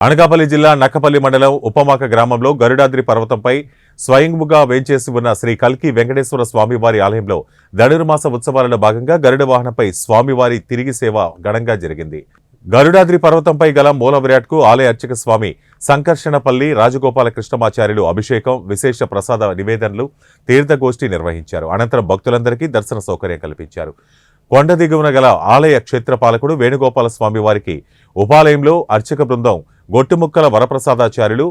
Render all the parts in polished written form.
అనకాపల్లి జిల్లా నక్కపల్లి మండలం ఉపమాక గ్రామంలో గరుడాద్రి పర్వతంపై స్వయంభుగా వేంచేసి ఉన్న శ్రీ కల్కి వెంకటేశ్వర స్వామివారి ఆలయంలో ధనుర్మాస ఉత్సవాలలో భాగంగా గరుడ వాహనంపై స్వామివారి తిరిగి సేవ ఘనంగా జరిగింది. గరుడాద్రి పర్వతంపై గల మూల విరాట్కు ఆలయ అర్చక స్వామి సంకర్షణపల్లి రాజగోపాల కృష్ణమాచార్యులు అభిషేకం, విశేష ప్రసాద నివేదనలు, తీర్థగోష్ఠి నిర్వహించారు. అనంతరం భక్తులందరికీ దర్శన సౌకర్యం కల్పించారు. కొండ దిగువన గల ఆలయ క్షేత్రపాలకుడు వేణుగోపాల స్వామి వారికి ఉపాలయంలో అర్చక బృందం గొట్టుముక్కల వరప్రసాదాచార్యులు,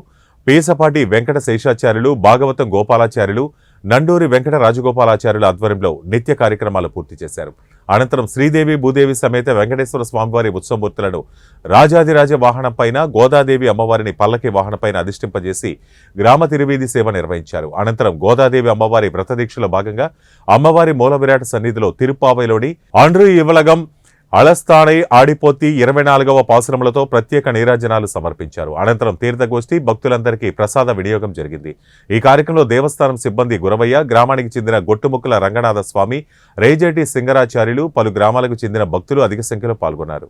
పీసపాటి వెంకట శేషాచార్యులు, భాగవతం గోపాలాచార్యులు, నండూరి వెంకట రాజగోపాలాచార్యుల ఆధ్వర్యంలో నిత్య కార్యక్రమాలు పూర్తి చేశారు. అనంతరం శ్రీదేవి భూదేవి సమేత వెంకటేశ్వర స్వామివారి ఉత్సవమూర్తులను రాజాదిరాజ వాహనంపైన, గోదాదేవి అమ్మవారిని పల్లకి వాహనంపైన అధిష్టింపజేసి గ్రామ తిరువీధి సేవ నిర్వహించారు. అనంతరం గోదాదేవి అమ్మవారి వ్రతదీక్షలో భాగంగా అమ్మవారి మూల విరాట సన్నిధిలో తిరుప్పావైలోని ఆండ్రు ఇవలగం అళస్థాణై ఆడిపోతి 24వ పాసురములతో ప్రత్యేక నీరాజనాలు సమర్పించారు. అనంతరం తీర్థగోష్ఠి, భక్తులందరికీ ప్రసాద వినియోగం జరిగింది. ఈ కార్యక్రమంలో దేవస్థానం సిబ్బంది గురవయ్య, గ్రామానికి చెందిన గొట్టుముక్కల రంగనాథ స్వామి, రేజేటి సింగరాచార్యులు, పలు గ్రామాలకు చెందిన భక్తులు అధిక సంఖ్యలో పాల్గొన్నారు.